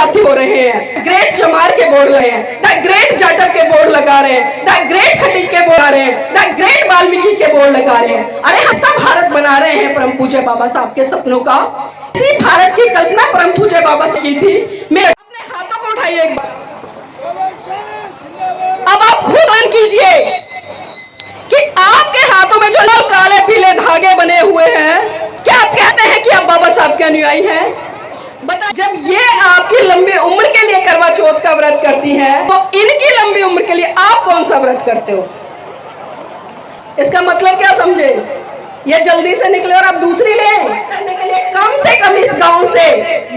साथी हो रहे हैं, ग्रेट जमार के बोर्ड लगे हैं, द ग्रेट जाटव के बोर्ड लगा रहे हैं, द ग्रेट खटीक के बोर्ड लगा रहे हैं, द ग्रेट वाल्मीकि के बोर्ड लगा रहे हैं। अरे हम सब भारत बना रहे हैं परम पूज्य बाबा साहब के सपनों का। इसी भारत की कल्पना परम पूज्य बाबा से की थी। मैं अपने हाथों को उठाइए एक बार, अब आप खुद अन कीजिए कि आपके हाथों में जो लाल काले पीले धागे बने हुए हैं, क्या आप कहते हैं कि आप बाबा साहब के अनुयायी हैं? बता, जब ये आपकी लंबी उम्र के लिए करवा चौथ का व्रत करती हैं, तो इनकी लंबी उम्र के लिए आप कौन सा व्रत करते हो? इसका मतलब क्या समझे? ये जल्दी से निकले और आप दूसरी ले करने के लिए कम से कम इस गांव से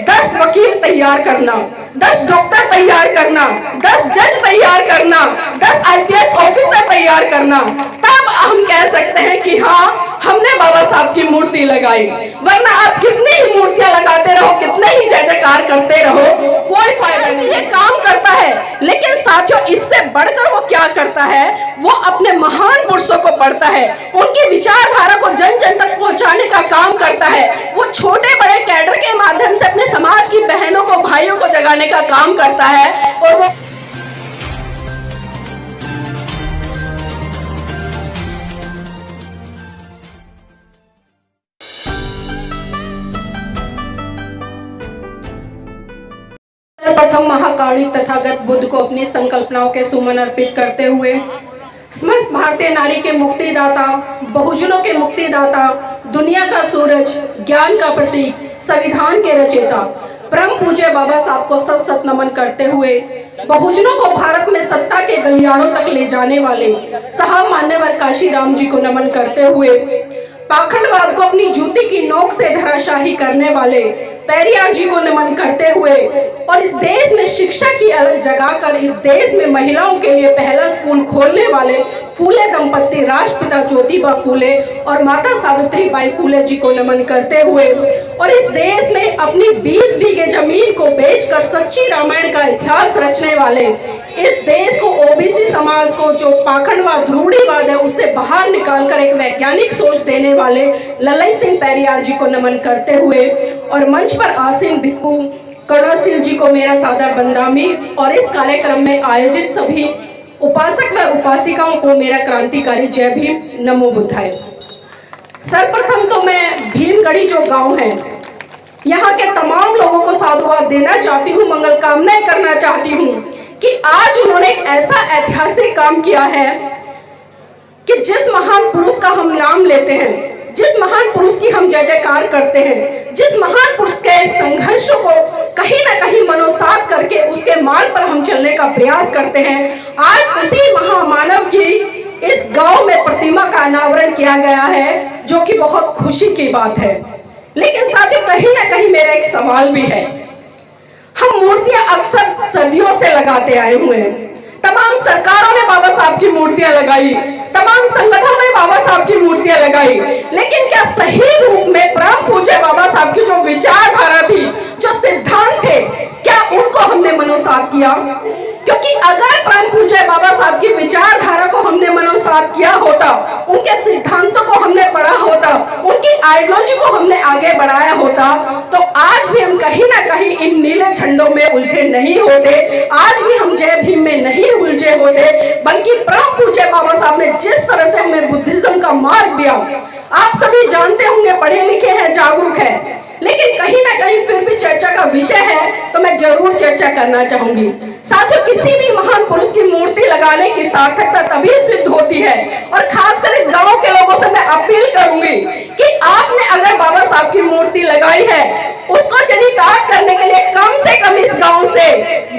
10 वकील तैयार करना, 10 डॉक्टर तैयार करना, 10 जज तैयार करना, 10 IPS ऑफिसर तैयार करना, तब हम कह सकते हैं कि हाँ हमने बाबा साहब की मूर्ति लगाई। वरना आप कितनी ही मूर्तियां लगाते रहो, कितने ही जय जयकार करते रहो, कोई फायदा नहीं। ये काम करता है, लेकिन साथियों इससे बढ़कर वो क्या करता है? वो अपने महान पुरुषों को पढ़ता है, उनकी विचारधारा को जन जन तक पहुंचाने का काम करता है। वो छोटे बड़े कैडर के माध्यम से अपने समाज की बहनों को भाइयों को जगाने का काम करता है। और वो प्रथम महाकाली तथागत बुद्ध को अपनी संकल्पनाओं के सुमन अर्पित करते हुए समस्त भारतीय नारी के मुक्तिदाता, बहुजनों के मुक्तिदाता, दुनिया का सूरज, ज्ञान का प्रतीक, संविधान के रचयिता परम पूज्य बाबा साहब को सत सत नमन करते हुए बहुजनों को भारत में सत्ता के गलियारों तक ले जाने वाले साहब मान्यवर काशीराम जी को नमन करते हुए पाखंडवाद को अपनी जूती की नोक से धराशाही करने वाले पेरियार जी को नमन करते हुए और इस देश में शिक्षा की अलग जगाकर इस देश में महिलाओं के लिए पहला स्कूल खोलने वाले फूले दंपत्ति राष्ट्रपिता ज्योतिबा फूले और माता सावित्री बाई फूले जी को नमन करते हुए और इस देश में अपनी 20 बीघे जमीन को बेचकर सच्ची रामायण का इतिहास रचने वाले इस देश को ओबीसी समाज को जो पाखंडवाद रूढ़िवाद है उससे बाहर निकालकर एक वैज्ञानिक सोच देने वाले ललई सिंह पेरियार जी को नमन करते हुए और मंच पर आसीन भिक्खु करुणाशील जी को मेरा सादर बंदामी और इस कार्यक्रम में आयोजित सभी उपासक व उपासिकाओं को मेरा क्रांतिकारी जय भीम, नमो बुद्धाय। सर्वप्रथम तो मैं भीमगढ़ी जो गांव है यहाँ के तमाम लोगों को साधुवाद देना चाहती हूँ, मंगल कामनाएं करना चाहती हूँ कि आज उन्होंने एक ऐसा ऐतिहासिक काम किया है कि जिस महान पुरुष का हम नाम लेते हैं, जिस महान पुरुष की हम जय जयकार करते हैं, जिस महान पुरुष के संघर्ष को कहीं ना कहीं मनोसात करके उसके मार्ग पर हम चलने का प्रयास करते हैं, आज उसी महामानव की इस गांव में प्रतिमा का अनावरण किया गया है, जो कि बहुत खुशी की बात है। लेकिन साथियों कहीं ना कहीं मेरा एक सवाल भी है। हम मूर्तियां अक्सर सदियों से लगाते आए हुए हैं, तमाम सरकारों ने बाबा साहब की मूर्तियां लगाई, तमाम संगठनों ने बाबा साहब की मूर्तियां लगाई, लेकिन क्या सही रूप में परम पूज्य बाबा साहब की जो विचारधारा थी, जो सिद्धांत थे, क्या उनको हमने मनोसात किया? क्योंकि अगर परम पूज्य बाबा साहब की विचारधारा को हमने मनोसात किया होता, उनके सिद्धांतों को हमने पढ़ा होता, उनकी आइडियोलॉजी को हमने आगे बढ़ाया होता, तो आज भी हम कहीं ना कहीं इन नीले झंडों में उलझे नहीं होते, आज भी हम जय भीम में नहीं उलझे होते, बल्कि परम पूज्य बाबा साहब ने जिस तरह से हमें बुद्धिज्म का मार्ग दिया, आप सभी जानते होंगे, पढ़े लिखे हैं, जागरूक है, लेकिन कहीं ना कहीं फिर भी चर्चा का विषय है तो मैं जरूर चर्चा करना चाहूंगी। साथियों, किसी भी महान पुरुष की मूर्ति लगाने की सार्थकता तभी सिद्ध होती है, और खासकर इस गांव के लोगों से मैं अपील करूंगी कि आपने अगर बाबा साहब की मूर्ति लगाई है, उसको चरितार्थ करने के लिए कम से कम इस गांव से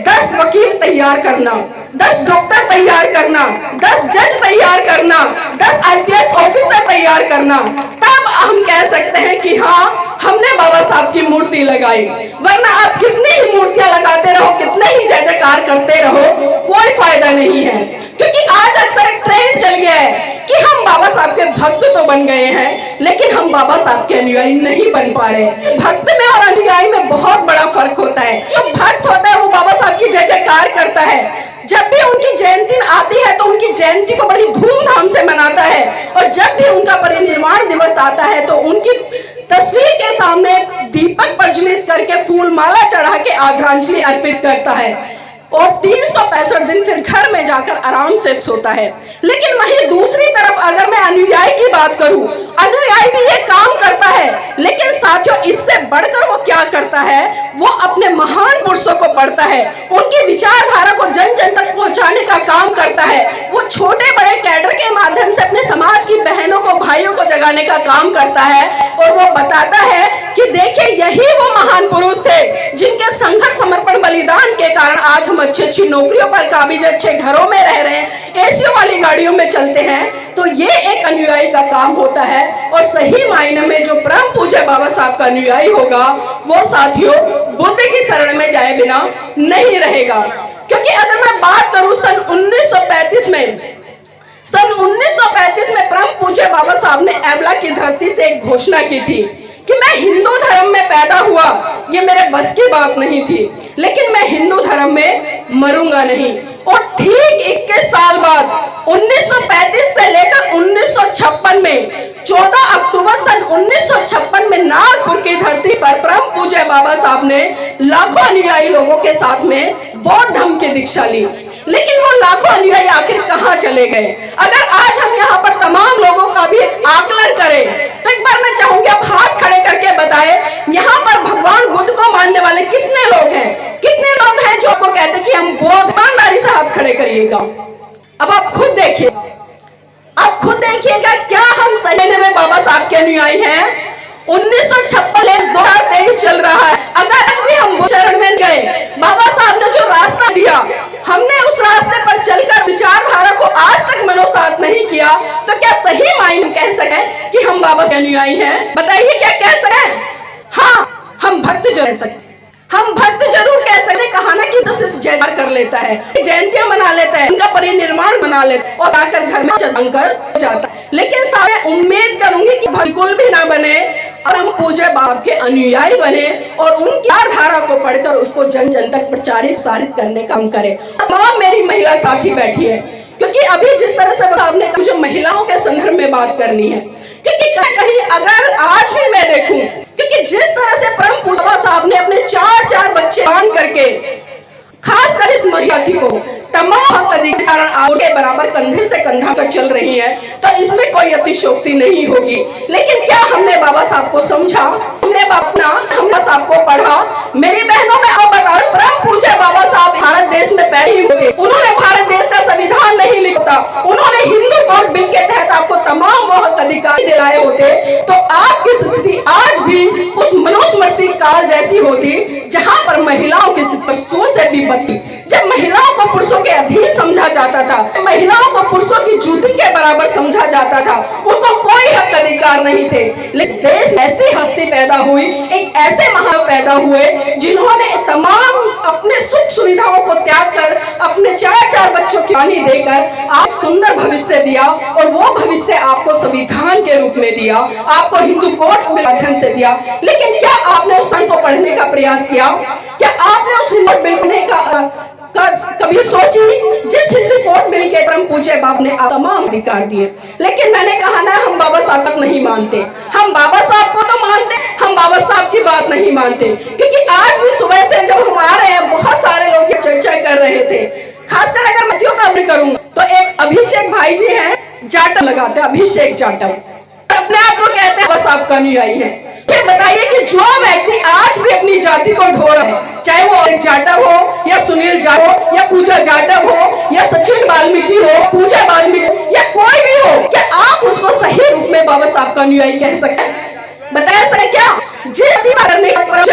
10 वकील तैयार करना, 10 डॉक्टर तैयार करना, 10 जज तैयार करना, 10 IPS ऑफिसर तैयार करना, तब हम कह सकते हैं कि हाँ हमने बाबा साहब की मूर्ति लगाई। वरना आप कितनी ही मूर्तियां लगाते रहो, कितने ही जय जयकार करते रहो, कोई फायदा नहीं है। क्योंकि आज अक्सर एक ट्रेंड चल गया है कि हम बाबा साहब के भक्त तो बन गए हैं, लेकिन हम बाबा साहब के अनुयायी नहीं बन पा रहे। भक्त में और अनुयायी में बहुत बड़ा फर्क होता है। जो भक्त होता है वो बाबा साहब की जय जयकार करता है, जब भी उनकी जयंती आती है तो उनकी जयंती को बड़ी धूमधाम से मनाता है, और जब भी उनका परिनिर्वाण दिवस आता है तो उनकी तस्वीर के सामने दीपक प्रज्वलित करके फूल माला चढ़ा के आदरांजलि अर्पित करता है और 365 दिन फिर घर में जाकर आराम से सोता है। लेकिन वहीं दूसरी तरफ अगर मैं अनुयायी की बात करूं, अनुयायी भी ये काम करता है, लेकिन साथियों इससे बढ़कर वो क्या करता है, वो अपने महान पुरुषों को पढ़ता है, उनकी विचारधारा को जन जन तक पहुंचाने का काम करता है। वो छोटे बड़े कैडर के माध्यम से अपने समाज की बहनों को, भाइयों को जगाने का काम करता है और वो बताता है कि देखिए यही वो महान पुरुष थे जिनके संघर्ष, समर्पण, बलिदान के कारण आज हम अच्छी अच्छी नौकरियों पर काबिज, अच्छे घरों में रह रहे हैं, एसीओ वाली गाड़ियों में चलते हैं। तो ये एक अनुयायी का काम होता है और सही मायने में जो परम पूज्य बाबा साहब का अनुयायी होगा वो साथियों बुद्ध की शरण में जाए बिना नहीं रहेगा। क्योंकि अगर मैं बात करूं सन 1935 में परम पूज्य बाबा साहब ने एवला की धरती से एक घोषणा की थी कि मैं हिंदू धर्म में पैदा हुआ, ये मेरे बस की बात नहीं थी, लेकिन मैं हिंदू धर्म में मरूंगा नहीं। और ठीक 21 साल बाद 1935 से लेकर 1956 में 14 अक्टूबर सन 1956 में नागपुर की धरती पर परम पूज्य बाबा साहब ने लाखों अनुयायी लोगों के साथ में बौद्ध धर्म की दीक्षा ली। लेकिन वो लाखों अनुयायी आखिर कहाँ चले गए? अगर आज हम यहाँ पर तमाम लोगों का भी एक आकलन करें तो एक बार मैं चाहूंगी आप हाथ खड़े करके बताएं, यहाँ पर भगवान बुद्ध को मानने वाले कितने लोग हैं? कितने लोग हैं जो आपको कहते हैं कि हम बौद्ध? ईमानदारी से हाथ खड़े करिएगा। अब आप खुद देखिए, आप खुद देखिएगा क्या हम सही में बाबा साहब के अनुयायी हैं? 1956 2023 चल रहा है। अगर आज भी हम चरण में गए, बाबा साहब ने जो रास्ता दिया, हमने उस रास्ते पर चलकर विचारधारा को आज तक मनोसात नहीं किया, तो क्या सही मायने कह सके कि हम बाबा के अनुयायी हैं? बताइए क्या कह सके? हाँ, हम भक्त जो कह सकते, हम भक्त जरूर कह सकते। कहा ना कि तो सिर्फ जयकार कर लेता है, जयंतियां मना लेता है, उनका परिनिर्वाण मना लेता है और आकर घर में चढ़कर जाता है। लेकिन सारे उम्मीद करूंगी कि बिल्कुल भी ना बने और हम पूज्य बाप के अनुयायी बने और उनकी धारा को पढ़कर उसको जन जन तक प्रचारित सारित करने का काम करें। तमाम मेरी महिला साथी बैठी है, क्योंकि अभी जिस तरह से आपने मुझे महिलाओं के संदर्भ में बात करनी है, क्योंकि कहीं अगर आज भी मैं देखूं, क्योंकि जिस तरह से परम पूज्य बाबा साहब ने अपने 4 बच्चे बांध करके खासकर इस महिला को तमाम के बराबर कंधे से कंधा कर चल रही है, तो इसमें कोई अतिशयोक्ति नहीं होगी। लेकिन क्या हमने बाबा साहब को समझा? हमने बाबा साहब को पढ़ा? मेरी बहनों में आप बताओ, परम पूज्य बाबा साहब भारत देश में पहले ही होते, उन्होंने भारत देश का संविधान नहीं लिखा, उन्होंने हिंदू कोड बिल के तहत आपको तमाम वो हक अधिकार दिलाए होते, तो आपकी स्थिति आज भी उस मनुस्मृति काल जैसी होती जहां पर महिलाओं की स्थिति से भी बदती। जब महिलाओं को पुरुषों के अधीन समझा जाता था, महिलाओं को पुरुषों की जूती के बराबर समझा जाता था, उनको कोई हक अधिकार नहीं थे। लेकिन देश ऐसी हस्ती पैदा हुई, एक ऐसे महान पैदा हुए जिन्होंने तमाम अपने सुख सुविधाओं को त्याग कर अपने 4 बच्चों की पानी देकर आप सुंदर भविष्य दिया और वो भविष्य आपको संविधान के रूप में दिया, आपको हिंदू कोड के माध्यम से दिया। लेकिन क्या आपने उस संघ को पढ़ने का प्रयास किया? क्या आपने उस हिंदू बिल पढ़ने का कभी सोची जिस हिंदू कोड बिल के परम पूज्य बाप ने तमाम अधिकार दिए? लेकिन मैंने कहा ना, हम बाबा साहब तक नहीं मानते। हम बाबा साहब को तो मानते, हम बाबा साहब की बात नहीं मानते। क्योंकि आज भी सुबह से जब हम आ रहे हैं, बहुत सारे लोग ये चर्चा कर रहे थे। खासकर अगर मैं का भी करूं तो एक अभिषेक भाई जी हैं, जाटव लगाते हैं, अभिषेक जाटव, अपने आप को कहते हैं बाबा साहब का अनुयायी है। बताइए कि जो व्यक्ति आज भी अपनी जाति को ढो रहा है, चाहे वो एक जाटव हो या सुनील जाटव या पूजा जाटव हो या सचिन वाल्मीकि हो, पूजा वाल्मीकि या कोई भी हो, क्या आप उसको सही रूप में बाबा साहब का अनुयायी कह सकते हैं? बता सके क्या?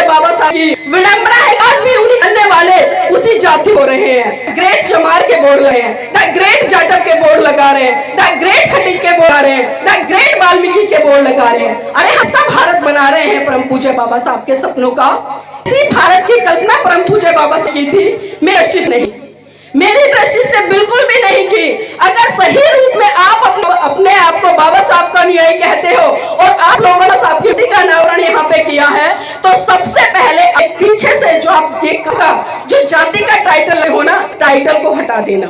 बाबा साहब की विडंबना है, आज भी उन्हीं करने वाले उसी जाति हो रहे हैं। ग्रेट चमार के बोर्ड लगे हैं, द ग्रेट जाटव के बोर्ड लगा रहे हैं, द ग्रेट खटीक के बोर्ड लगा रहे हैं, द ग्रेट वाल्मीकि के बोर्ड लगा रहे हैं। अरे हम सब भारत बना रहे हैं परम पूज्य बाबा साहब के सपनों का। इसी भारत की कल्पना परम पूज्य बाबा से की थी, मेरी दृष्टि से बिल्कुल भी नहीं की। अगर सही रूप में आप अपने आप को बाबा साहब का अनुयायी कहते हो और आप लोगों ने साहब कीर्ति का अनावरण यहाँ पे किया है, तो सबसे पहले पीछे से जो आप जो जाति का टाइटल हो ना, टाइटल को हटा देना।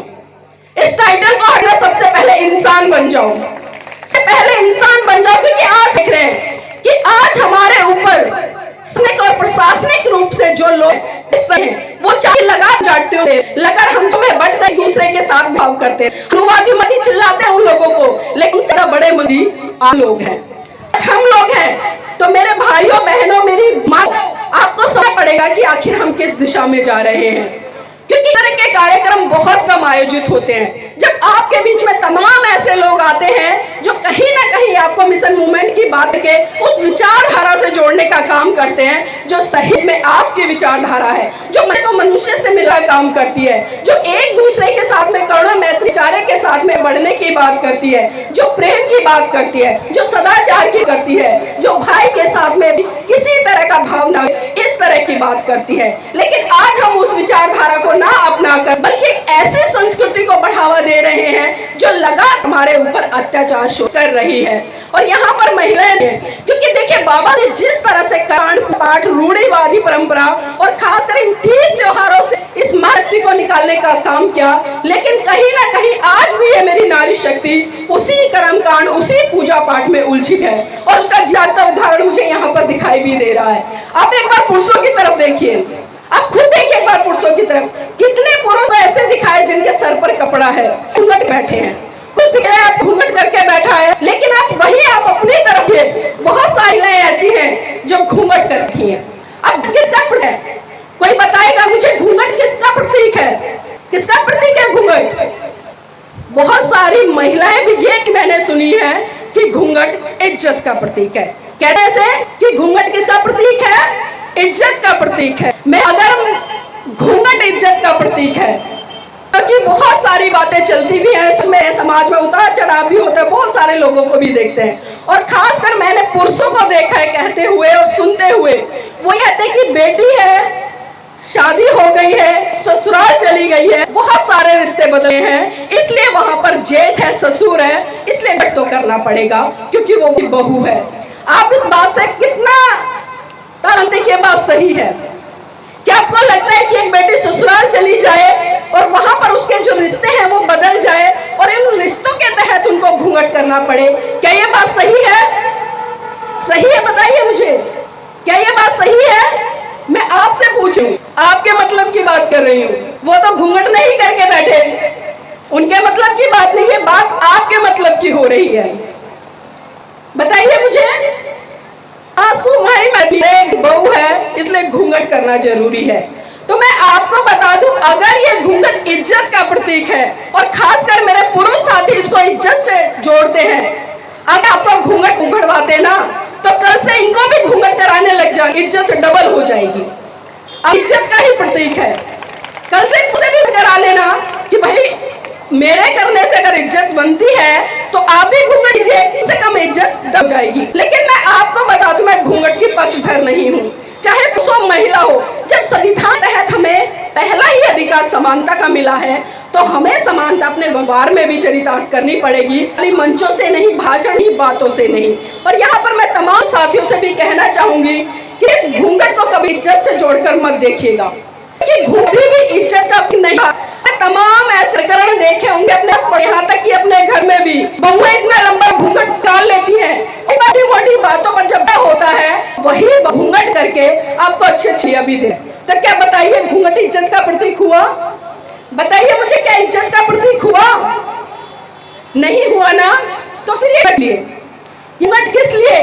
इस टाइटल को हटाना, सबसे पहले इंसान बन जाओ, क्योंकि आज देख रहे हैं कि आज हमारे ऊपर सार्वजनिक और प्रशासनिक रूप से जो लोग इस तरह हैं, वो चाहे लगा जाते हो, लगर हम तुम्हें बढ़कर दूसरे के साथ भाव करते हैं, अनुवादी मनी चिल्लाते हैं उन लोगों को, लेकिन उससे बड़े मनी आप लोग हैं, हम लोग हैं। तो मेरे भाइयों बहनों, मेरी माँ, आपको समझना पड़ेगा कि आखिर हम किस दिशा में जा रहे हैं, क्योंकि इस तरह के कार्यक्रम बहुत कम आयोजित होते हैं। जब आपके बीच में तमाम ऐसे लोग आते हैं जो कहीं ना कहीं आपको मिशन मूवमेंट की बात के उस विचारधारा से जोड़ने का काम करते हैं, जो सही में आपकी विचारधारा है, जो मनुष्य से मिला काम करती है, जो एक दूसरे के साथ में करुणा मैत्री चारे के साथ में बढ़ने की बात करती है, जो प्रेम की बात करती है, जो सदाचार की करती है, जो भाई के साथ में किसी तरह का भावना इस तरह की बात करती है। लेकिन आज हम उस विचारधारा को ना अपनाकर बल्कि एक ऐसी संस्कृति को बढ़ावा दे रहे हैं जो लगातार हमारे ऊपर अत्याचार कर रही है। और यहाँ पर महिलाएं, क्योंकि देखिए बाबा ने जिस तरह से कांड पाठ रूढ़िवादी परंपरा और खासकर इन 30 त्योहारों से इस शक्ति को निकालने का काम किया, लेकिन कहीं ना कहीं आज भी ये मेरी नारी शक्ति उसी कर्म कांड, उसी पूजा पाठ में उलझी है, और उसका ज्यादा उदाहरण मुझे यहाँ पर दिखाई भी दे रहा है। आप एक बार पुरुषों की तरफ देखिए, आप खुद देखिए एक बार पुरुषों की तरफ, कितने पुरुष ऐसे दिखाए जिनके सर पर कपड़ा है, घूंघट बैठे हैं, कुछ दिख रहा है आप घूंघट करके बैठा है, लेकिन आप अपनी तरफ है, बहुत सारी ऐसी हैं जो घूंघट कर रखी हैं। अब किसका प्रतीक है, कोई बताएगा मुझे, घूंघट किसका प्रतीक है, किसका प्रतीक है घूंघट? बहुत सारी महिलाएं भी ये कि मैंने सुनी है कि घूंघट इज्जत का प्रतीक है। कहने से कि घूंघट किसका प्रतीक है? इज्जत का प्रतीक है। मैं अगर घूंघट इज्जत का प्रतीक है, क्योंकि बहुत सारी बातें चलती भी हैं, इसमें समाज में उतार चढ़ाव भी होता है, बहुत सारे लोगों को भी देखते हैं, और खासकर मैंने पुरुषों को देखा है कहते हुए और सुनते हुए, वो कहते हैं कि बेटी है, शादी हो गई है, ससुराल चली गई है, बहुत सारे रिश्ते बदले हैं, इसलिए वहां पर जेठ है, ससुर है, इसलिए घट तो करना पड़ेगा क्योंकि वो भी बहू है। आप इस बात से कितना जानते कि ये बात सही है? क्या आपको लगता है कि एक बेटी ससुराल चली जाए और वहां पर उसके जो रिश्ते हैं वो बदल जाए और इन रिश्तों के तहत उनको घूंघट करना पड़े? क्या ये बात सही है? सही है, बताइए मुझे, क्या ये बात सही है? मैं आपसे पूछूं, आपके मतलब की बात कर रही हूँ, वो तो घूंघट नहीं करके बैठे, उनके मतलब की बात नहीं है, बात आपके मतलब की हो रही है। बताइए मुझे, आंसू भाई मैं भी एक बहू है इसलिए घूंघट करना जरूरी है। तो मैं आपको बता दूं, अगर ये घूंघट इज्जत का प्रतीक है और खासकर मेरे पुरुष साथी इसको इज्जत से जोड़ते हैं, अगर आपको घूंघट उघड़वाते ना तो कल से इनको भी घूंघट कराने लग जाए, इज्जत डबल हो जाएगी। अब इज्जत का ही प्रतीक है, कल से इनको भी करा लेना कि भाई मेरे करने से अगर इज्जत बनती है तो आप भी घूंघट कीजिए, इससे कम इज्जत दब जाएगी। लेकिन मैं आपको बता दूं, मैं घूंघट की पक्षधर नहीं हूँ, चाहे पुरुष हो महिला हो। जब संविधान तहत हमें पहला ही अधिकार समानता का मिला है तो हमें समानता अपने व्यवहार में भी चरितार्थ करनी पड़ेगी, खाली मंचों से नहीं, भाषण ही, बातों से नहीं। और यहाँ पर मैं तमाम साथियों से भी कहना चाहूंगी कि इस घूंघट को कभी इज्जत से जोड़कर मत देखिएगा, कि घूंघट भी इज्जत का नहीं। तमाम ऐसे प्रकरण देखे होंगे अपने, यहाँ तक कि अपने घर में भी बहुएं इतना लंबा घूंघट डाल लेती हैं, छोटी मोटी बातों पर जब होता है वही घूंघट करके आपको अच्छी भी दे। तो क्या बताइए, घूंघट इज्जत का प्रतीक हुआ? बताइए मुझे, क्या इज्जत का प्रतीक हुआ? नहीं हुआ ना, तो फिर ये घूंघट किस लिए?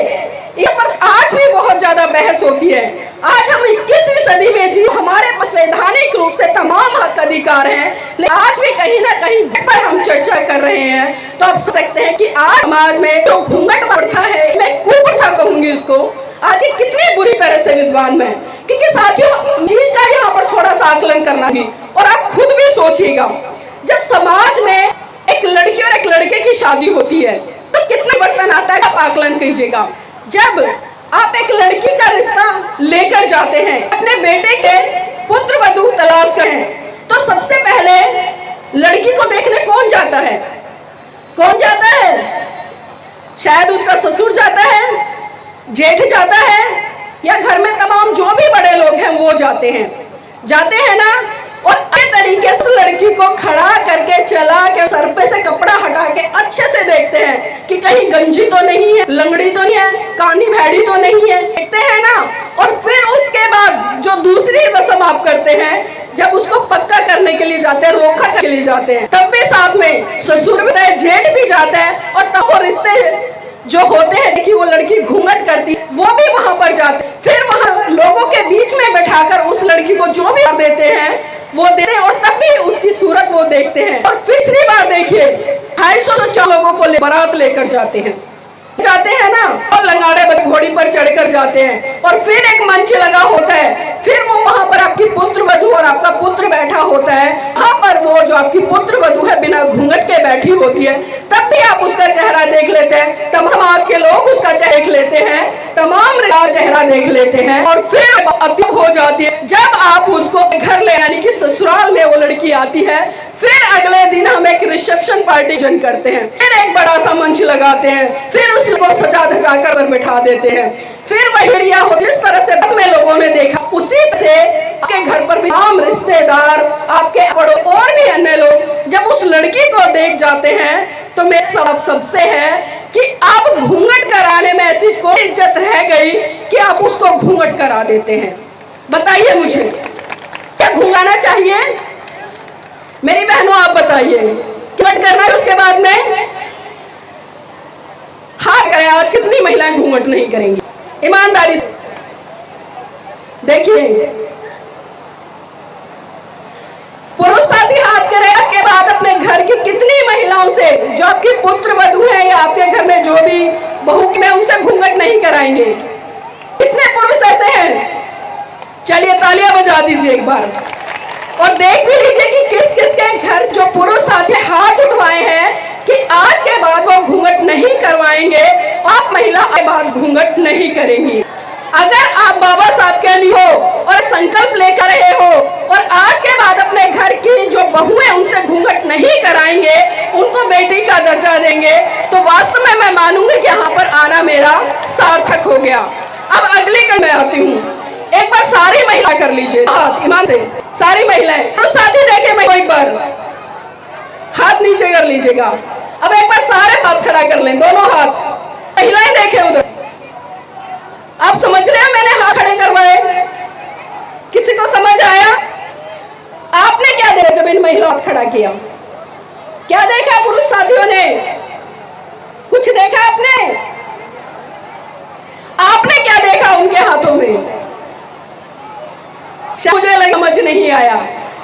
ये पर आज भी बहुत ज्यादा बहस होती है। आज हम 21वीं सदी में जी, हमारे पास वैधानिक रूप से तमाम हक अधिकार हैं, लेकिन आज भी कहीं ना कहीं पर हम चर्चा कर रहे हैं। तो आप समझ सकते हैं कि आज समाज में जो घूंघट प्रथा है, मैं कुप्रथा कहूंगी उसको, आज ये कितनी बुरी तरह से विद्वान है। क्योंकि साथियों, चीज का यहाँ पर थोड़ा सा आकलन करना भी, और आप खुद भी सोचिएगा, जब समाज में एक लड़की और एक लड़के की शादी होती है तो कितना बर्तन आता है, आप आकलन कीजिएगा। जब आप एक लड़की का रिश्ता लेकर जाते हैं, अपने बेटे के पुत्र वधू तलाश करें, तो सबसे पहले लड़की को देखने कौन जाता है? कौन जाता है? शायद उसका ससुर जाता है, जेठ जाता है, या घर में तमाम जो भी बड़े लोग हैं वो जाते हैं ना। और अच्छे तरीके से लड़की को खड़ा करके, चला के, सर पे से कपड़ा हटा के अच्छे से देखते हैं कि कहीं गंजी तो नहीं है, लंगड़ी तो नहीं है, कानी भैड़ी तो नहीं है, देखते हैं ना। और फिर उसके बाद जो दूसरी रस्म आप करते हैं, जब उसको पक्का करने के लिए जाते हैं, रोका करने के लिए जाते हैं, तब भी साथ में ससुर भी जेठ भी जाता है, और तब वो रिश्ते जो होते हैं कि वो लड़की घूंघट करती, वो भी वहां पर जाते, फिर वहां लोगों के बीच में बैठाकर उस लड़की को जो भी देते हैं वो देते हैं, और तब भी उसकी सूरत वो देखते हैं। और तीसरी बार देखिए 250 लोगों को बारात लेकर जाते हैं ना, और लंगाड़े घोड़ी पर चढ़कर जाते हैं, और फिर एक मंच लगा होता है, फिर वो वहां पर आपकी पुत्र वधू और आपका पुत्र बैठा होता है, वहां पर वो जो आपकी पुत्र वधू है बिना घूंघट के बैठी होती है, तब भी आप उसका चेहरा देख लेते हैं, तमाम समाज के लोग उसका चेहरा देख लेते हैं, तमाम चेहरा देख लेते हैं, और फिर अति हो जाती है जब आप उसको घर ले, यानी कि ससुराल में वो लड़की आती है, फिर अगले दिन हम एक रिसेप्शन पार्टी जन करते हैं, फिर एक बड़ा सा मंच लगाते हैं, फिर उसको सजा धजा कर बैठा देते हैं, फिर वही हो जिस तरह से में लोगों ने देखा, उसी से आपके घर पर भी आम रिश्तेदार, आपके और भी अन्य लोग जब उस लड़की को देख जाते हैं, तो मेरे सब सबसे है कि आप घूंघट कराने में ऐसी कोई इज्जत रह गई कि आप उसको घूंघट करा देते हैं? बताइए मुझे, क्या घूंघाना चाहिए? मेरी बहनों आप बताइए, घूंघट करना है उसके बाद में हाँ करें? आज कितनी महिलाएं घूंघट नहीं करेंगी? ईमानदारी से देखिए, पुरुष साथी हाथ करें आज के बाद अपने घर की कितनी महिलाओं से, जो आपकी पुत्र वधू है या आपके घर में जो भी बहू में, उनसे घूंघट नहीं कराएंगे? कितने पुरुष ऐसे हैं? चलिए तालियां बजा दीजिए एक बार, और देख भी लीजिए कि किस किस के घर जो पुरुष साथी हाथ उठवाए हैं कि आज के बाद वो घूंघट नहीं करवाएंगे, आप महिला के बाद घूंघट नहीं करेंगी। अगर आप बाबा साहब के लिए हो और संकल्प लेकर रहे हो और आज के बाद अपने घर की जो बहू है उनसे घूंघट नहीं कराएंगे, उनको बेटी का दर्जा देंगे, तो वास्तव में मैं मानूंगी कि यहाँ पर आना मेरा सार्थक हो गया। अब अगली कड़ी में आती हूँ, एक बार सारी महिला कर लीजिए हाथ ईमान से, सारी महिलाएं तो साथी देखे, मैं एक बार हाथ नीचे कर लीजिएगा। अब एक बार सारे हाथ खड़ा कर लें, दोनों हाथ, महिलाएं देखे उधर। आप समझ रहे हैं मैंने हाथ खड़े करवाए? किसी को समझ आया? आपने क्या देखा जब इन महिलाओं हाथ खड़ा किया? क्या देखा पुरुष साथियों ने? कुछ देखा आपने? आपने क्या देखा उनके हाथों में? मुझे समझ नहीं आया।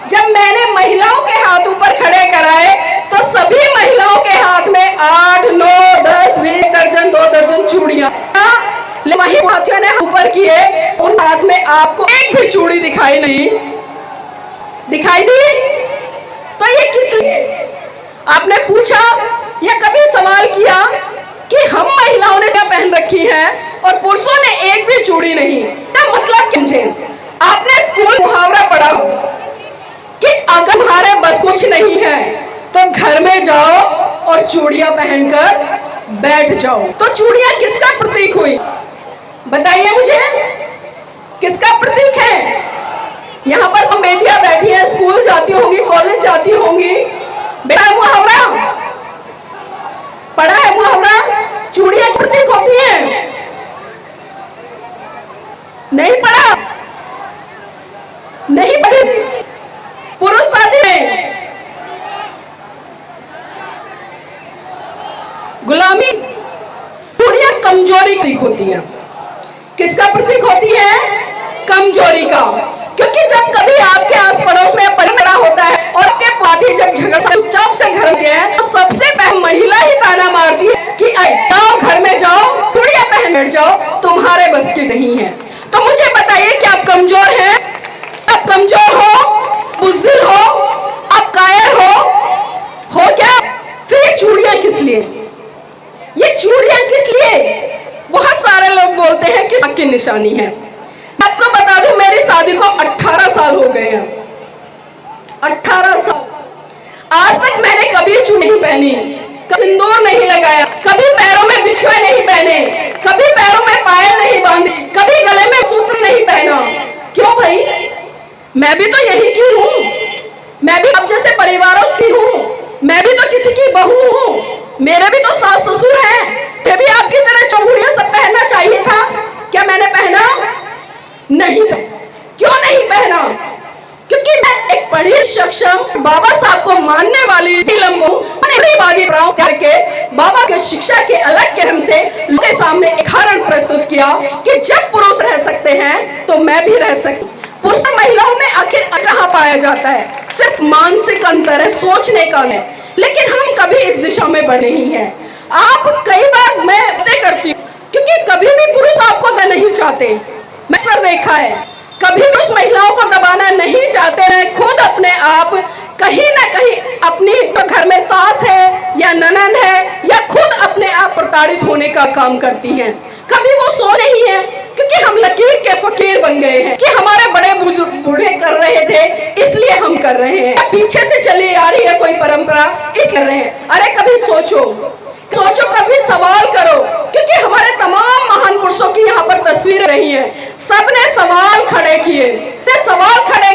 जब मैंने महिलाओं के हाथ ऊपर खड़े कराए तो सभी महिलाओं के हाथ में 8, 9, 10, 20 दर्जन, 2 दर्जन चूड़ियां, वही हाथियों ने ऊपर किए, उन हाथ में आपको एक भी चूड़ी दिखाई नहीं दिखाई दी? तो ये किस लिए? आपने पूछा या कभी सवाल किया कि हम महिलाओं ने क्या पहन रखी है और पुरुषों ने एक भी चूड़ी नहीं? क्या मतलब समझे? आपने स्कूल मुहावरा पढ़ा कि अगर तुम्हारे बस कुछ नहीं है तो घर में जाओ और चूड़ियां पहनकर बैठ जाओ। तो चूड़ियां किसका प्रतीक हुई? बताइए मुझे, किसका प्रतीक है? यहाँ पर हम बेटियां बैठी हैं, स्कूल जाती होंगी, कॉलेज जाती होंगी, बेटा मुहावरा पढ़ा है? मुहावरा चूड़ियां प्रतीक होती है? नहीं पढ़ा? नहीं पढ़ी? पुरुष साथी में गुलामी, चूड़ियां कमजोरी की होती है। किसका प्रतीक होती है? कमजोरी का। क्योंकि जब कभी आपके आस पड़ोस में परिवार होता है और आपके पाथी जब झगड़ा चुपचाप से घर गए हैं, तो सबसे पहले महिला ही ताना मारती है कि जाओ घर में जाओ, चूड़ियां पहन बैठ जाओ, तुम्हारे बस की नहीं है। तो मुझे बताइए कि आप कमजोर हैं? आप कमजोर हो, बुज़दिल हो, आप कायर हो क्या? फिर ये चूड़ियां किस लिए? ये चूड़ियां किस लिए? बहुत सारे लोग बोलते हैं कि की निशानी है। आपको बता दूं, मेरी शादी को 18 साल हो गए हैं। 18 साल, आज तक मैंने कभी चूड़ी नहीं पहनी, सिंदूर नहीं लगाया, कभी पैरों में बिछुए नहीं पहने, कभी पैरों में पायल नहीं बांधी, कभी गले में सूत्र नहीं पहना। क्यों भाई? मैं भी तो यही की हूँ, मैं भी आप जैसे परिवारों की हूँ, मैं भी तो किसी की बहू हूँ, मेरे भी तो सास ससुर हैं, ये भी आपकी तरह चूड़ियां सब पहनना चाहिए था। क्या मैंने पहना? नहीं, क्यों नहीं पहना? क्योंकि मैं एक पढ़ी शख्स बाबा साहब को मानने वाली करके बाबा के शिक्षा के अलग किरण से लोगों के सामने एक उदाहरण प्रस्तुत किया कि जब पुरुष रह सकते हैं तो मैं भी रह सकती। पुरुष महिलाओं में आखिर कहाँ पाया जाता है? सिर्फ मानसिक अंतर है, सोचने का है, लेकिन हम कभी इस दिशा में बढ़े नहीं हैं। आप कई बार मैं बातें करती हूँ क्योंकि कभी भी पुरुष आपको नहीं चाहते, मैं सर देखा है, कभी भी उस महिलाओं को दबाना नहीं चाहते हैं। खुद अपने आप कहीं ना कहीं अपनी घर में सास है या ननद है या खुद अपने आप प्रताड़ित होने का काम करती हैं। कभी वो सो नहीं है क्योंकि हम लकीर के फकीर बन गए हैं कि हमारे बड़े बुजुर्ग बूढ़े कर रहे थे इसलिए हम कर रहे हैं, पीछे से चली आ रही है कोई परंपरा इस कर रहे हैं। अरे कभी सोचो, कभी सवाल करो, क्योंकि हमारे तमाम महान पुरुषों की यहाँ पर तस्वीरें रही हैं, सबने सवाल खड़े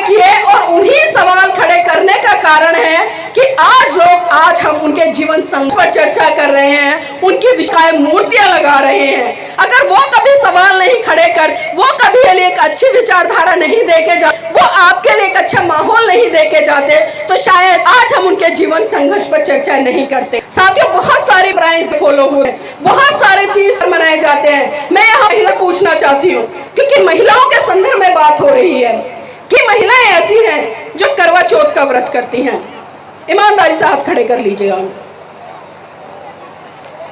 किए और उन्हीं सवाल खड़े करने का कारण है कि आज हम उनके जीवन संघर्ष पर चर्चा कर रहे हैं, उनकी विशाल मूर्तियां लगा रहे हैं। अगर वो कभी सवाल नहीं खड़े कर, वो कभी लिए एक अच्छी विचारधारा नहीं देके जा, वो आपके लिए एक अच्छा माहौल नहीं देके जाते, तो शायद आज हम उनके जीवन संघर्ष पर चर्चा नहीं करते। साथियों, बहुत सारे प्राइज फॉलो हुए, बहुत सारे तीज मनाए जाते हैं। मैं यहाँ पूछना चाहती हूँ क्योंकि महिलाओं के संदर्भ में बात हो रही है कि महिलाएं ऐसी हैं जो करवा चौथ का व्रत करती हैं। ईमानदारी से हाथ खड़े कर लीजिएगा।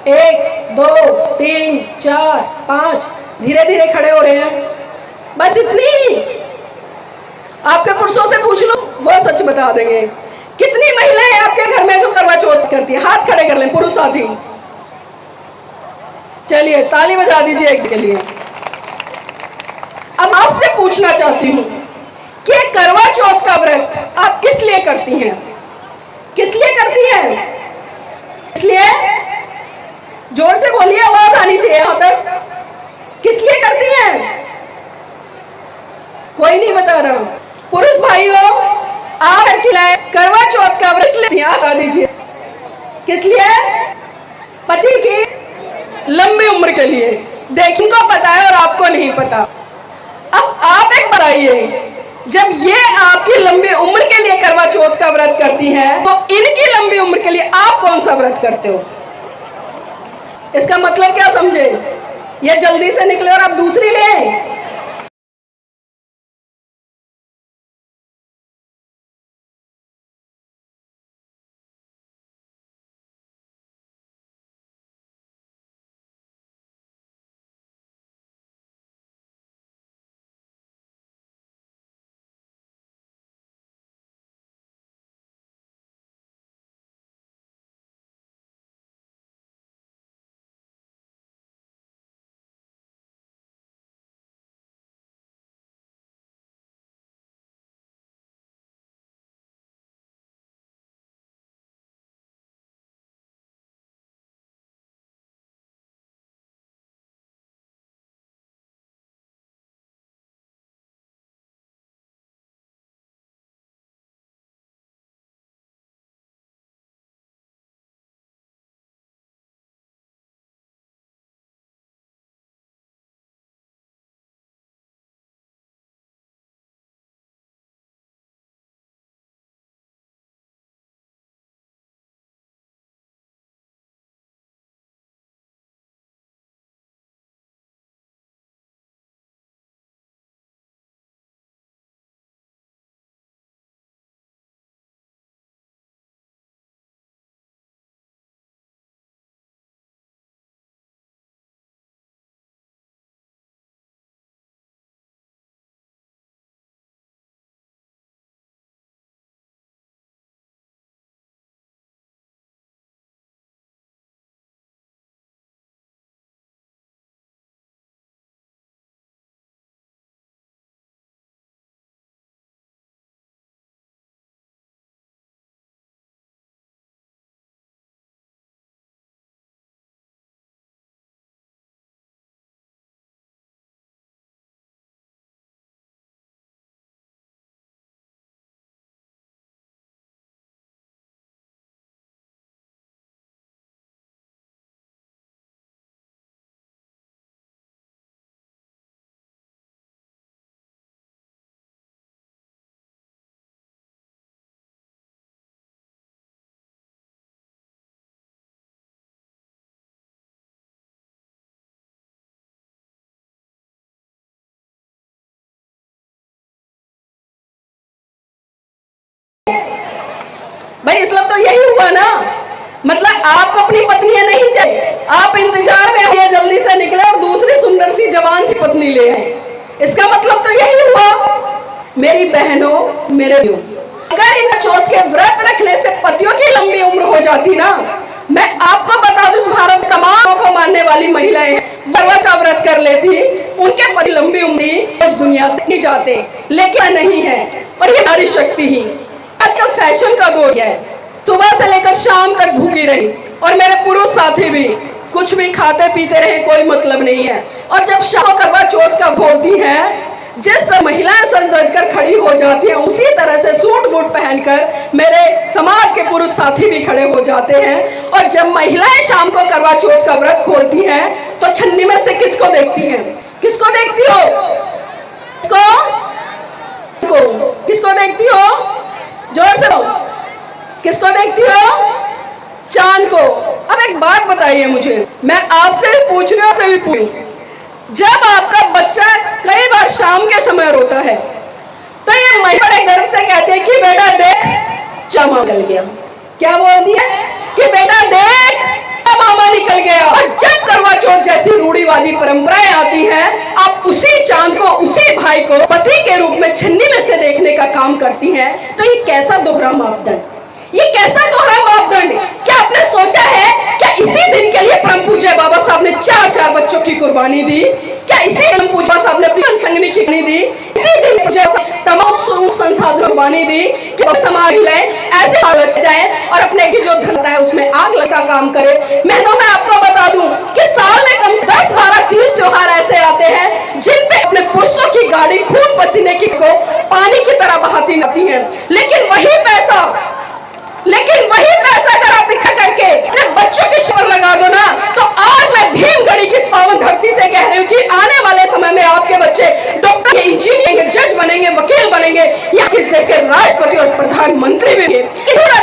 1 2 3 4 5 धीरे धीरे खड़े हो रहे हैं, बस इतनी ही। आपके पुरुषों से पूछ लो, वो सच बता देंगे। कितनी महिलाएं आपके घर में जो करवा चौथ करती हैं? हाथ खड़े कर लें पुरुष साथी। चलिए ताली बजा दीजिए एक के लिए। अब आपसे पूछना चाहती हूँ कि करवा चौथ का व्रत आप किस लिए करती हैं? किस लिए करती हैं? इसलिए जोर से बोलिए, आवाज आनी चाहिए यहां तक। किस लिए करती हैं? कोई नहीं बता रहा। पुरुष भाइयों, आप करवा चौथ का व्रत बता दीजिए। किस लिए? पति की लंबी उम्र के लिए। देखने को पता है और आपको नहीं पता। अब आप एक बताइए, जब ये आपकी लंबी उम्र के लिए करवा चौथ का व्रत करती हैं, तो इनकी लंबी उम्र के लिए आप कौन सा व्रत करते हो? इसका मतलब क्या समझे? ये जल्दी से निकले और आप दूसरी ले। भाई इस्लाम तो यही हुआ ना, मतलब आपको अपनी पत्नियां नहीं चाहिए, आप इंतजार में आइए जल्दी से निकले और दूसरी सुंदर सी जवान सी पत्नी ले आए। इसका मतलब तो यही हुआ। मेरी बहनों, मेरे भाइयों, अगर इन चौथ के व्रत रखने से पतियों की लंबी उम्र हो जाती ना, मैं आपको बता दूं भारत तमाम को मानने वाली महिलाएं करवा का व्रत कर लेती, उनके पति लंबी उम्र इस दुनिया से नहीं जाते, लेकिन नहीं है। और ये नारी शक्ति ही आजकल फैशन का दौर है, सुबह से लेकर शाम तक भूखी रही, और मेरे पुरुष साथी भी कुछ भी खाते पीते रहे, कोई मतलब नहीं है। और जब शाम करवा चौथ का बोलती है, जिस तरह महिलाएं सज धज कर खड़ी हो जाती हैं, उसी तरह से सूट बूट पहनकर मेरे समाज के पुरुष साथी भी खड़े हो जाते हैं। और जब महिलाएं शाम को करवा चौथ का व्रत खोलती हैं, तो छन्नी में से किसको देखती हैं? किसको देखती हो? किसको देखती हो? जोर से बोलो, किसको देखती हो? चांद को। अब एक बात बताइए मुझे, मैं आपसे भी पूछ रही हूं, से भी पूछूं, जब आपका बच्चा कई बार शाम के समय रोता है, तो ये महिला बड़े गर्व से कहते हैं कि बेटा देख मामा निकल गया। क्या बोलती है? कि बेटा देख मामा निकल गया। और जब करवा चौथ जैसी रूढ़िवादी परंपराएं आती हैं, आप उसी चांद को, उसी भाई को पति के रूप में छन्नी में से देखने का काम करती हैं। तो ये कैसा दोहरा मापदंड, ये कैसा दोहरा मापदंड? क्या आपने सोचा है क्या इसी दिन के लिए परम पूज्य बाबा साहब ने 4 बच्चों की कुर्बानी दी? क्या इसी परम पूज्य साहब ने अपनी संगनी की कुर्बानी दी? इसी दिन पूज्य तमाम संसाधन कुर्बानी दी कि समाज मिलाए ऐसे हालत जाए और अपने की जो धनता है उसमें आग लगा काम करे। बहनों, मैं आपको बता दूं कि साल में कम 10, 12, 30 त्योहार ऐसे आते हैं जिन पे अपने पुरुषों की गाड़ी खून पसीने की को पानी की तरह बहाती रहती है, लेकिन वही पैसा अगर आप इकट्ठा करके अपने बच्चों के शिविर लगा दो ना, तो आज मैं भीमगढ़ी की पावन धरती से कह रही हूँ कि आने वाले समय में आपके बच्चे डॉक्टर, इंजीनियर, जज बनेंगे, वकील बनेंगे, या किस देश के राष्ट्रपति और प्रधानमंत्री भी।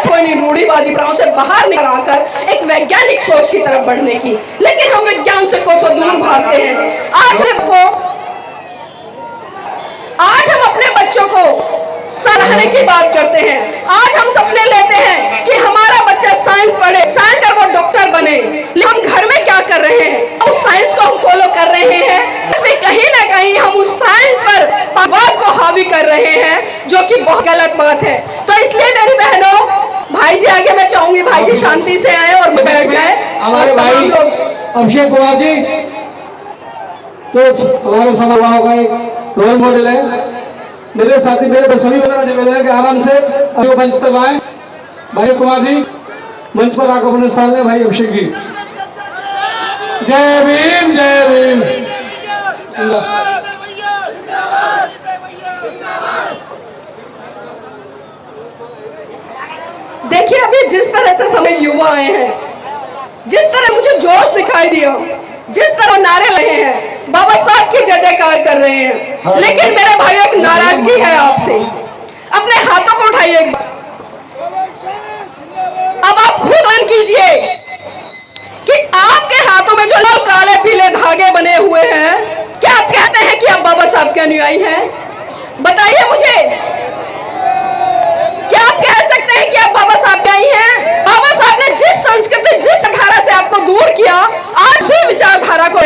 कोई नहीं रूढ़िवादी प्रथाओं से बाहर निकल आकर एक वैज्ञानिक सोच की तरफ बढ़ने की, लेकिन हम विज्ञान से कोसों दूर भागते हैं। आज हम अपने बच्चों को सराहने की बात करते हैं। आज हम सपने लेते हैं कि हमारा बच्चा साइंस पढ़े, साइंस कर वो डॉक्टर बने, लेकिन हम घर में क्या कर रहे हैं? उस साइंस को हम फॉलो कर रहे हैं, इसमें कहीं ना कहीं हम उस साइंस पर बात को हावी कर रहे हैं, जो कि बहुत गलत बात है। तो इसलिए मेरी बहनों, भाई जी आगे मैं चाहूंगी भाई जी शांति से आए और बैठ जाए। हमारे भाई अभिषेक कुमार जी तो हमारे समाज का एक रोल मॉडल है। मेरे साथी, मेरे सभी निवेदन है कि आराम से अभी मंच तक आए। भाई कुमार जी मंच पर आकर अपने स्थान लें। भाई अभिषेक जी, जय भीम, जय भीम। देखिए, अभी जिस तरह से समय युवा आए हैं, जिस तरह मुझे जोश दिखाई दिया, जिस तरह नारे लगे हैं, बाबा साहब की जय जयकार कर रहे हैं, लेकिन मेरे भाइयों एक नाराजगी है आपसे। अपने हाथों को उठाइए एक बार। अब आप खुद मन कीजिए कि आपके हाथों में जो लाल काले पीले धागे बने हुए हैं, क्या आप कहते हैं कि आप बाबा साहब के अनुयायी हैं? बताइए मुझे, क्या आप कह सकते हैं कि आप बाबा साहब के अनुयायी हैं? बाबा साहब ने जिस संस्कृति, जिस धारा से आपको दूर किया, आज उसी विचारधारा को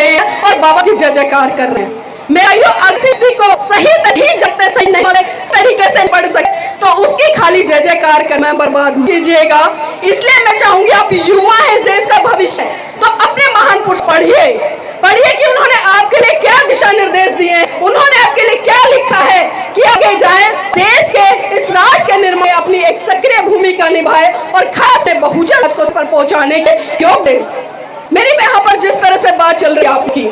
और बाबा की जय जयकार कर रहे हैं। मेरा यो अगसिद्धि को सही जगते सही नहीं तरीके से पढ़ सके, तो उसकी खाली जय जयकार करना बर्बाद कीजिएगा। इसलिए मैं चाहूंगी, आप युवा है, इस देश का भविष्य, तो अपने महान पुरुष पढ़िए कि उन्होंने आपके लिए क्या दिशा निर्देश दिए, उन्होंने आपके लिए क्या लिखा है कि आगे जाए, देश के इस राष्ट्र के निर्माण में अपनी एक सक्रिय भूमिका निभाए और खास से बहुजन को पर पहुंचाने के योग दे। मेरी यहाँ पर जिस तरह से बात चल रही है आपकी,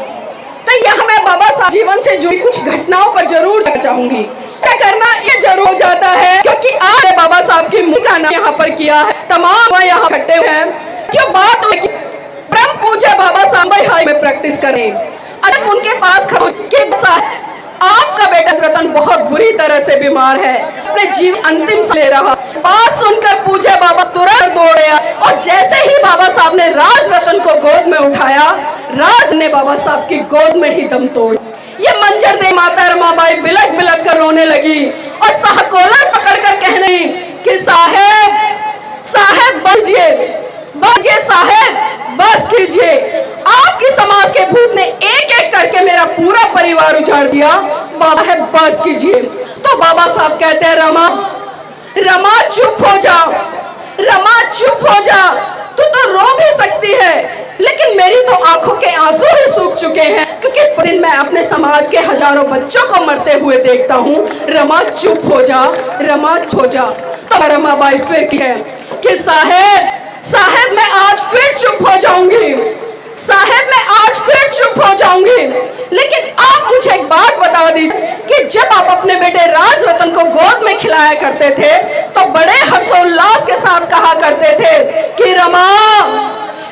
तो यहाँ मैं बाबा साहब जीवन से जुड़ी कुछ घटनाओं पर जरूर चाहूंगी। क्या करना ये जरूर हो जाता है, क्योंकि आज बाबा साहब की मुख्य नाम यहाँ पर किया है, तमाम यहाँ इकट्ठे हुए हैं। क्यों बात हो परम पूज्य बाबा साहब हाई में प्रैक्टिस करें। अगर उनके पास आपका बेटा रतन बहुत बुरी तरह से बीमार है, अपने जीवन अंतिम ले रहा, बात सुनकर पूज्य बाबा तुरंत दौड़े और जैसे ही बाबा साहब ने राज रतन को गोद में उठाया, राज ने बाबा साहब की गोद में ही दम तोड़। ये मंजर दे माता रमाबाई बिलक बिलक कर रोने लगी और सहकोलन पकड़कर कहने कि साहेब बस कीजिए। तो बाबा साहब कहते हैं, रमा रमा चुप हो जा, रमा चुप हो जा, तू तो रो भी सकती है लेकिन मेरी तो आंखों के आंसू ही सूख चुके हैं, क्योंकि दिन मैं अपने समाज के हजारों बच्चों को मरते हुए देखता हूँ। रमा चुप हो जा, रमा हो जा। तो रमाबाई फिर है कि साहेब साहेब मैं आज फिर चुप हो जाऊंगी, साहेब मैं आज फिर चुप हो जाऊंगी, लेकिन आप मुझे एक बात बता दीजिए कि जब आप अपने बेटे राज रतन को गोद में खिलाया करते थे तो बड़े हर्षोल्लास के साथ कहा करते थे कि रमा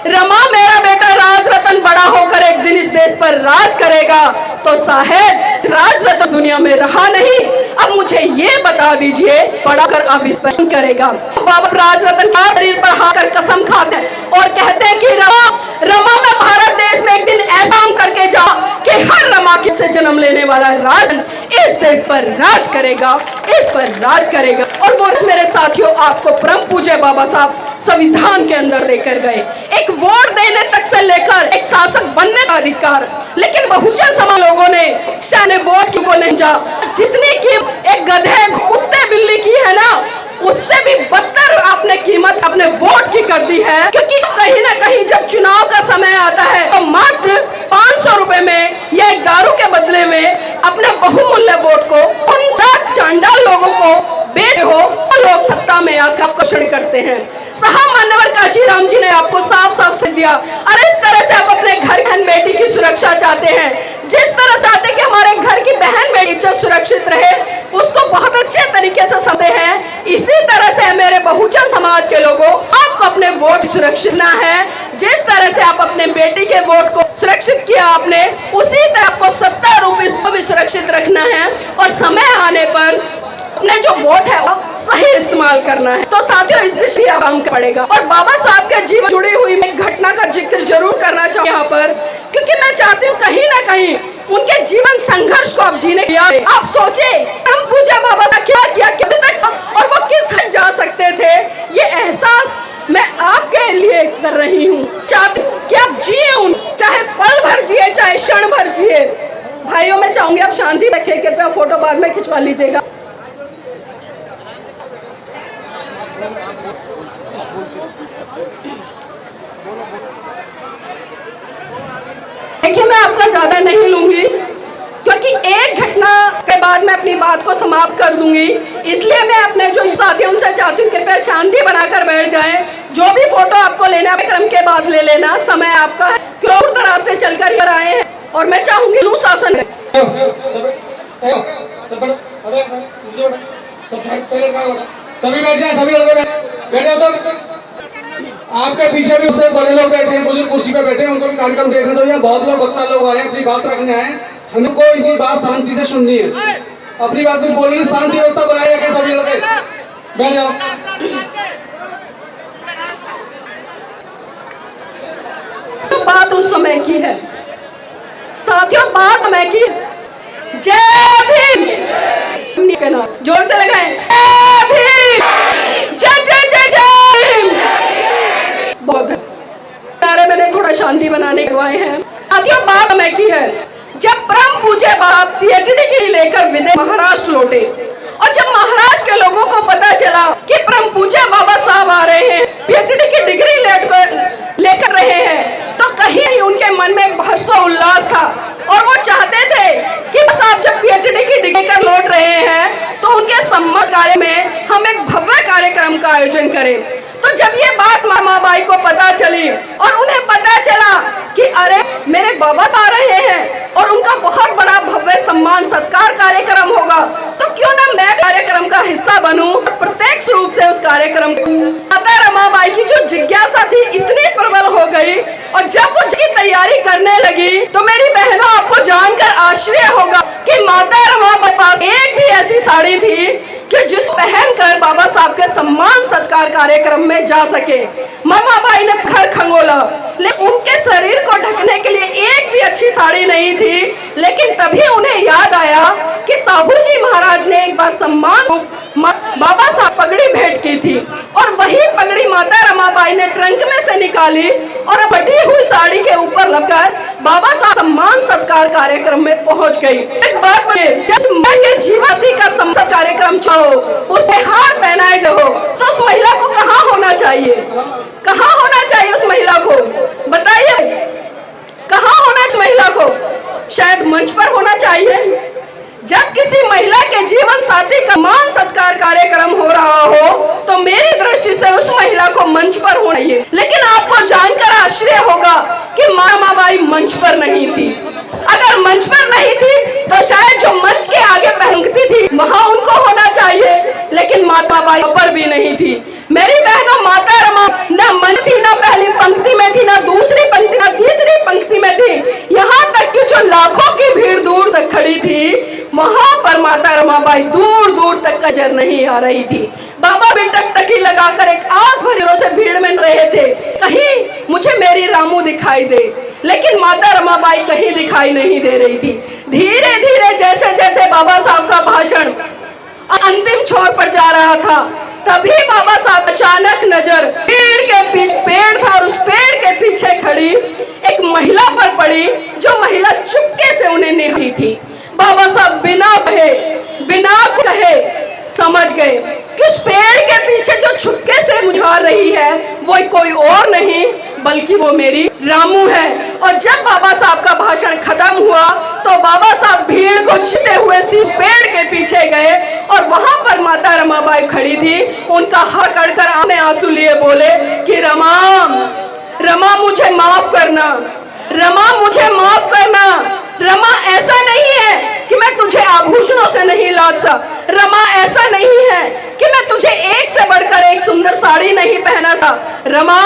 रमा मेरा बेटा राज रतन बड़ा होकर एक दिन इस देश पर राज करेगा। तो साहेब राज रतन दुनिया में रहा नहीं, अब मुझे ये बता दीजिए बड़ा कर अब इस पर करेगा। बाबा राज रतन का शरीर पर हाथ कर कसम खाते हैं और कहते हैं कि रमा रमा मैं भारत देश में एक दिन ऐसा करके जा कि हर रमा से जन्म लेने वाला राज इस देश पर राज करेगा, इस पर राज करेगा। और वो मेरे साथियों आपको परम पूज्य बाबा साहब संविधान के अंदर देकर गए, एक वोट देने तक से लेकर एक शासक बनने का अधिकार, लेकिन बहुजन समाज लोगों ने शायद वोट को नहीं जा, जितनी की एक गधे कुत्ते बिल्ली की है ना उससे भी बदतर आपने कीमत अपने वोट की कर दी है। क्योंकि कहीं ना कहीं जब चुनाव का समय आता है तो मात्र 500 रुपए में या एक दारू के बदले में अपने बहुमूल्य वोट को उन चांडाल लोगों को बेच हो, लोग सत्ता में आकर आकर्षण करते हैं। साहब मान्यवर काशीराम जी ने आपको साफ साफ से दिया, अरे इस तरह से आप अपने घर बहन बेटी की सुरक्षा चाहते हैं, जिस तरह से आते कि हमारे घर की बहन बेटी इज्जत सुरक्षित रहे उसको बहुत अच्छे तरीके से समझते हैं। इसी तरह से मेरे बहुजन समाज के लोगों आपको अपने वोट सुरक्षित ना है, जिस तरह से आप अपने बेटी के वोट को सुरक्षित किया आपने, उसी तरह आपको 70 रुपये को भी सुरक्षित रखना है और समय आने पर अपने जो वोट है सही इस्तेमाल करना है। तो साथियों इस दिशा में काम पड़ेगा। और बाबा साहब के जीवन जुड़ी हुई मैं एक घटना का जिक्र जरूर करना चाहूँ यहाँ पर, क्योंकि मैं चाहती हूँ कहीं ना कहीं उनके जीवन संघर्ष को आप जीने किया। आप सोचे हम पूजा बाबा साहब क्या किया कितने तक और वो किस हद जा सकते थे, ये एहसास मैं आपके लिए कर रही हूँ। चाहती हूँ कि आप जिए, चाहे पल भर जिए चाहे क्षण भर जिए। भाइयों मैं चाहूंगी आप शांति रखें, कृपया फोटो बाद में खिंचवा लीजिएगा। देखिए मैं आपका ज्यादा नहीं लूंगी क्योंकि एक घटना के बाद मैं अपनी बात को समाप्त कर दूंगी, इसलिए मैं अपने जो साथी उनसे चाहती हूँ कृपया शांति बनाकर बैठ जाएं। जो भी फोटो आपको लेना है क्रम के बाद ले लेना, समय आपका है, क्यों तरह से चलकर यहाँ आए हैं। और मैं चाहूंगी अनुशासन सभी बैठ जाए, सभी लड़के बैठ जाओ सब। आपके पीछे भी उससे बड़े लोग बैठे हैं, बुजुर्ग कुर्सी पे बैठे हैं, उनको भी कार्यक्रम देखने दो। यहाँ बहुत लोग वक्ता लोग आए अपनी बात रखने आए, हमको इनकी बात शांति से सुननी है, अपनी बात कुछ बोलनी, शांति व्यवस्था बनाए रखें। सभी लड़के बैठ जाओ। सब बात उस समय की है साथियों, बात समय की। जय भीम कहना जोर से लगाएं, जय भीम, जय जय जय जय। बहुत सारे मैंने थोड़ा शांति बनाने लगवाए हैं साथियों। बात समय की है जब परम पूज्य बाप पीएचडी की लेकर विदेश महाराष्ट्र लौटे और जब महाराष्ट्र के लोगों को पता चला कि परम पूज्य बाबा साहब आ रहे हैं, पीएचडी की डिग्री लेकर रहे हैं, तो कहीं उनके मन में एक हर्षोल्लास था और वो चाहते थे कि साहब जब पीएचडी की डिग्री कर लौट रहे हैं तो उनके सम्मान कार्य में हम एक भव्य कार्यक्रम का आयोजन करें। तो जब ये बात मामाबाई को पता चली और उन्हें पता चला कि अरे मेरे बाबा आ रहे हैं और उनका बहुत बड़ा भव्य सम्मान सत्कार कार्यक्रम होगा, तो क्यों ना मैं कार्यक्रम का हिस्सा बनूं, प्रत्यक्ष रूप से उस कार्यक्रम माता रमाबाई की जो जिज्ञासा थी इतनी प्रबल हो गई और जब वो की तैयारी करने लगी तो मेरी बहनों आपको जानकर आश्चर्य होगा कि माता रमाबाई के पास एक भी ऐसी साड़ी थी कि जिस पहनकर बाबा साहब के सम्मान सत्कार कार्यक्रम में जा सके। मामाबाई ने घर खंगोला, लेकिन उनके शरीर को ढकने के लिए एक भी अच्छी साड़ी नहीं थी, लेकिन तभी उन्हें याद आया कि साहू जी महाराज ने एक बार सम्मान बाबा साहब पगड़ी भेंट की थी और वही पगड़ी माता रमाबाई रमाबाई ने ट्रंक में से निकाली और फटी हुई साड़ी के ऊपर लगकर बाबा साहब सम्मान सत्कार कार्यक्रम में पहुंच गई। एक बात बोले, जिस मां के जीवाती का सम्मान कार्यक्रम चाहो, उसमें हार पहनाए जो हो, तो उस महिला को कहाँ होना चाहिए? कहाँ होना चाहिए उस महिला को? बताइए, कहाँ होना है उस महिला को? शायद मंच पर होना चाहिए। जब किसी महिला के जीवन साथी का मान सत्कार कार्यक्रम हो रहा हो, तो मेरी दृष्टि से उस महिला को मंच पर होना चाहिए। लेकिन आपको जानकर आश्चर्य होगा कि रमाबाई मंच पर नहीं थी। अगर मंच पर नहीं थी तो शायद जो मंच के आगे पंक्ति थी वहां उनको होना चाहिए, लेकिन माता बाई पर भी नहीं थी। मेरी बहनों, माता रमा न मंच थी, न पहली पंक्ति में थी, न दूसरी पंक्ति, न तीसरी पंक्ति में थी। यहाँ तक कि जो लाखों की भीड़ दूर तक खड़ी थी, वहां पर माता रमाबाई दूर दूर तक नजर नहीं आ रही थी। बाबा भी टकटकी लगाकर एक आस भरी से भीड़ में रहे थे, कहीं मुझे मेरी रामू दिखाई दे, लेकिन माता रमाबाई कहीं दिखाई नहीं दे रही थी। धीरे धीरे जैसे जैसे बाबा साहब का भाषण अंतिम छोर पर जा रहा था, तभी बाबा साहब अचानक नजर पेड़ था और उस पेड़ के पीछे खड़ी एक महिला पर पड़ी, जो महिला चुपके से उन्हें निहारी थी। बाबा साहब बिना कहे समझ गए कि उस पेड़ के पीछे जो छुपके से मुझार रही है वो कोई और नहीं बल्कि वो मेरी रामू है। और जब बाबा साहब का भाषण खत्म हुआ तो बाबा साहब भीड़ को छीनते हुए सिर्फ पेड़ के पीछे गए और वहां पर माता रमाबाई खड़ी थी। उनका हाथ पकड़कर आंखों में आंसू लिए बोले कि रमा मुझे माफ करना, रमा मुझे माफ करना। रमा ऐसा नहीं है कि मैं तुझे आभूषणों से नहीं लाद सकता, रमा ऐसा नहीं है कि मैं तुझे एक से बढ़कर एक सुंदर साड़ी नहीं पहना सा। रमा,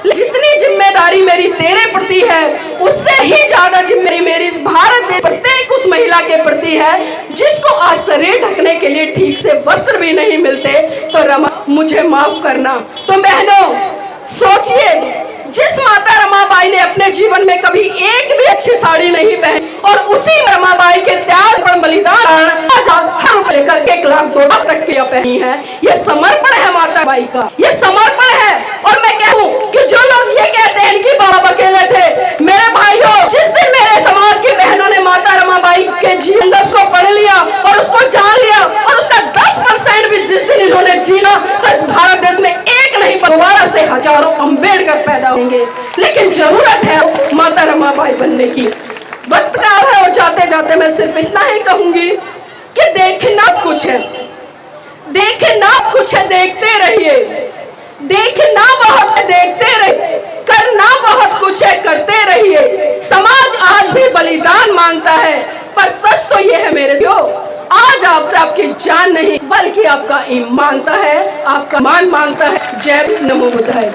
जितनी जिम्मेदारी मेरी तेरे प्रति है उससे ही ज्यादा जिम्मेदारी मेरी इस भारत देश प्रत्येक उस महिला के प्रति है जिसको आज शरीर ढकने के लिए ठीक से वस्त्र भी नहीं मिलते। तो रमा मुझे माफ करना। तो बहनों सोचिए, जिस माता रमाबाई ने अपने जीवन में कभी एक भी अच्छी साड़ी नहीं पहनी और उसी रमाबाई के त्याग पर बलिदान आज हर रुपए लेकर 1 लाख 2 लाख तक की पहनी है। ये समर्पण है माता बाई का, ये समर्पण है। और मैं कहूँ कि जो लोग ये कहते हैं कि बाबा अकेले थे, मेरे भाइयों, जिस दिन मेरे समाज की बहनों ने माता रमाबाई के जीवन को पढ़ लिया और उसको जान लिया और उसका 10% भी जिस दिन इन्होंने जीना, तो इस भारत देश में एक नहीं दोबारा से हजारों अम्बेडकर पैदा होंगे। लेकिन जरूरत है माता रमाबाई बनने की। वक्त का है और जाते जाते मैं सिर्फ इतना ही कहूंगी कि देखना कुछ है, देखना कुछ है, देखते रहिए। देखना बहुत है, देखते रहिए। करना बहुत कुछ है, करते रहिए। समाज आज भी बलिदान मांगता है, पर सच तो ये है मेरे साथियों, आज आपसे आपकी जान नहीं बल्कि आपका ईमान मांगता है, आपका मान मांगता है। जय नमो बुद्धाय।